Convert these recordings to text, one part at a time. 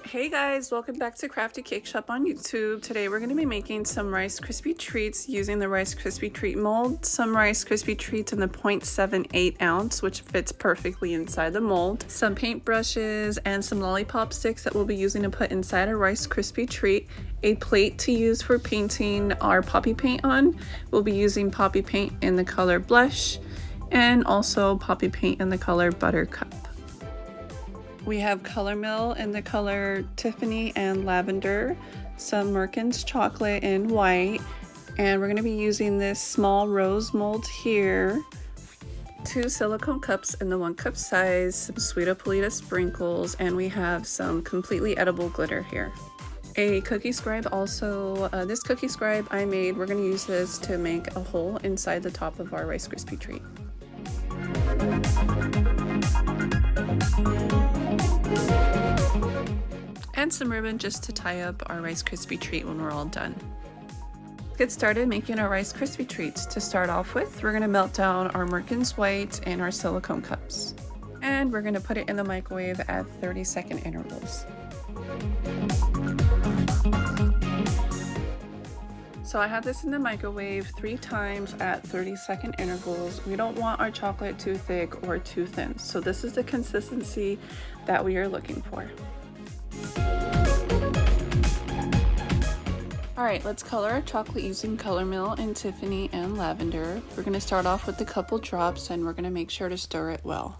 Hey guys, welcome back to Crafty Cake Shop on YouTube. Today we're going to be making some Rice Krispie treats using the Rice Krispie treat mold. Some Rice Krispie treats in the 0.78 ounce, which fits perfectly inside the mold. Some paint brushes and some lollipop sticks that we'll be using to put inside a Rice Krispie treat. A plate to use for painting our poppy paint on. We'll be using poppy paint in the color Blush and also poppy paint in the color Buttercup. We have Color Mill in the color Tiffany and Lavender, some Merkin's chocolate in white, and we're going to be using this small rose mold here, 2 silicone cups in the 1 cup size, some Sweet Polita sprinkles, and we have some completely edible glitter here. A cookie scribe also, this cookie scribe I made, we're going to use this to make a hole inside the top of our Rice Krispie treat. And some ribbon just to tie up our Rice Krispie treat when we're all done. Let's get started making our Rice Krispie treats. To start off with, we're going to melt down our Merkin's white and our silicone cups. And we're going to put it in the microwave at 30-second intervals. So I have this in the microwave 3 times at 30-second intervals. We don't want our chocolate too thick or too thin. So this is the consistency that we are looking for. Alright, let's color our chocolate using Color Mill in Tiffany and Lavender. We're going to start off with a couple drops and we're going to make sure to stir it well.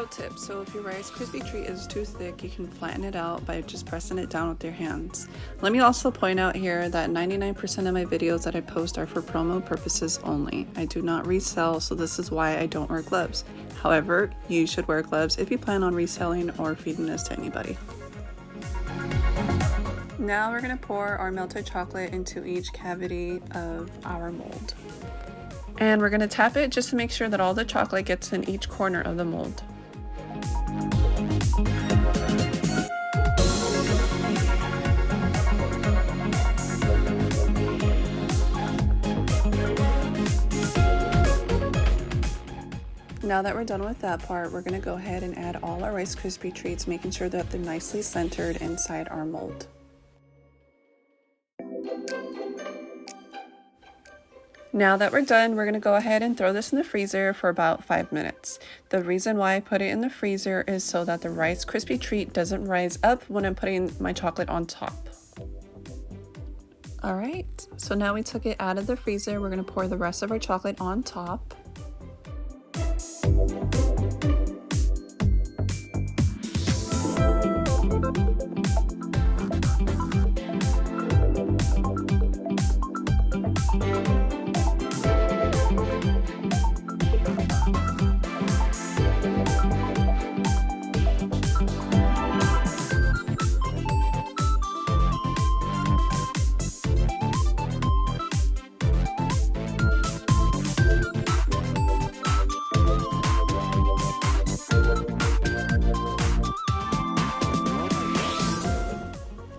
Tip. So if your Rice Krispie treat is too thick, you can flatten it out by just pressing it down with your hands. Let me also point out here that 99% of my videos that I post are for promo purposes only. I do not resell, so this is why I don't wear gloves. However, you should wear gloves if you plan on reselling or feeding this to anybody. Now we're going to pour our melted chocolate into each cavity of our mold. And we're going to tap it just to make sure that all the chocolate gets in each corner of the mold. Now that we're done with that part, we're going to go ahead and add all our Rice Krispie treats, making sure that they're nicely centered inside our mold. Now that we're done, we're going to go ahead and throw this in the freezer for about 5 minutes. The reason why I put it in the freezer is so that the Rice Krispie treat doesn't rise up when I'm putting my chocolate on top. Alright, so now we took it out of the freezer. We're going to pour the rest of our chocolate on top.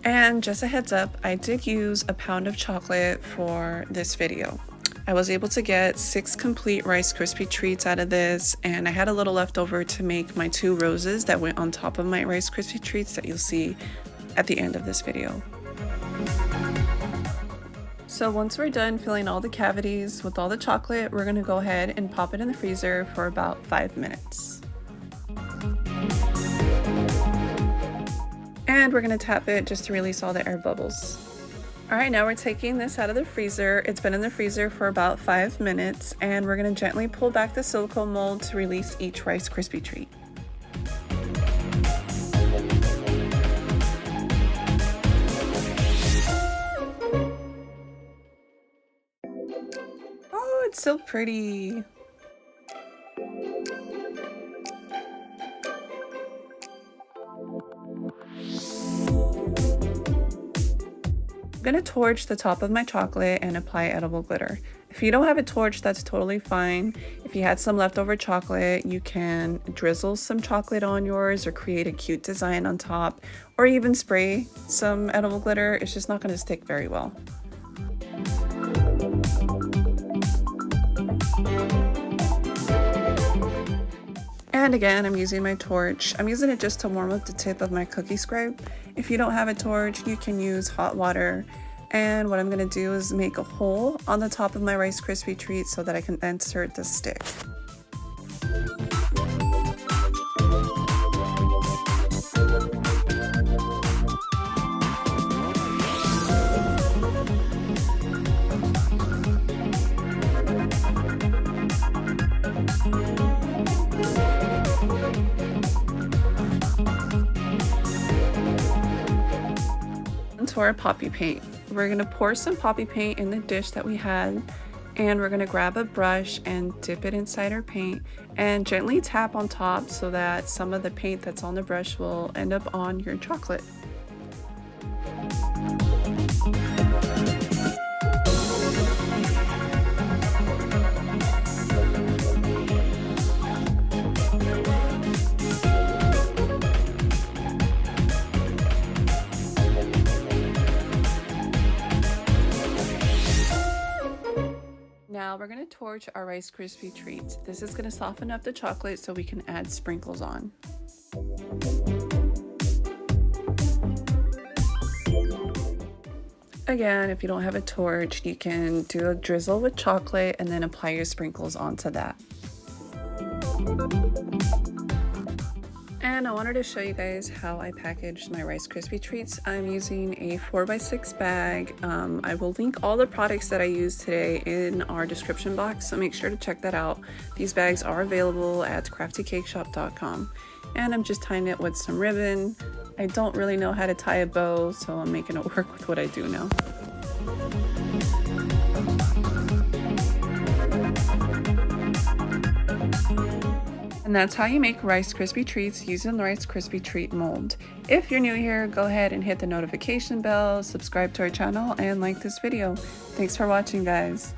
And just a heads up, I did use a pound of chocolate for this video. I was able to get 6 complete Rice Krispie treats out of this, and I had a little left over to make my 2 roses that went on top of my Rice Krispie treats that you'll see at the end of this video. So once we're done filling all the cavities with all the chocolate, we're going to go ahead and pop it in the freezer for about 5 minutes. And we're going to tap it just to release all the air bubbles. Alright, now we're taking this out of the freezer. It's been in the freezer for about 5 minutes, and we're going to gently pull back the silicone mold to release each Rice Krispie treat. Oh, it's so pretty. I'm going to torch the top of my chocolate and apply edible glitter. If you don't have a torch, that's totally fine. If you had some leftover chocolate, you can drizzle some chocolate on yours or create a cute design on top, or even spray some edible glitter. It's just not going to stick very well. And again, I'm using my torch. I'm using it just to warm up the tip of my cookie scribe. If you don't have a torch, you can use hot water. And what I'm going to do is make a hole on the top of my Rice Krispie treat so that I can insert the stick. To our poppy paint. We're going to pour some poppy paint in the dish that we had, and we're going to grab a brush and dip it inside our paint and gently tap on top so that some of the paint that's on the brush will end up on your chocolate. Now we're going to torch our Rice Krispie treats. This is going to soften up the chocolate so we can add sprinkles on. Again, if you don't have a torch, you can do a drizzle with chocolate and then apply your sprinkles onto that. And I wanted to show you guys how I packaged my Rice Krispie treats. I'm using a 4x6 bag. I will link all the products that I used today in our description box, so make sure to check that out. These bags are available at CraftyCakeShop.com. And I'm just tying it with some ribbon. I don't really know how to tie a bow, so I'm making it work with what I do know. And that's how you make Rice Krispie treats using the Rice Krispie treat mold. If you're new here, go ahead and hit the notification bell, subscribe to our channel, and like this video. Thanks for watching, guys.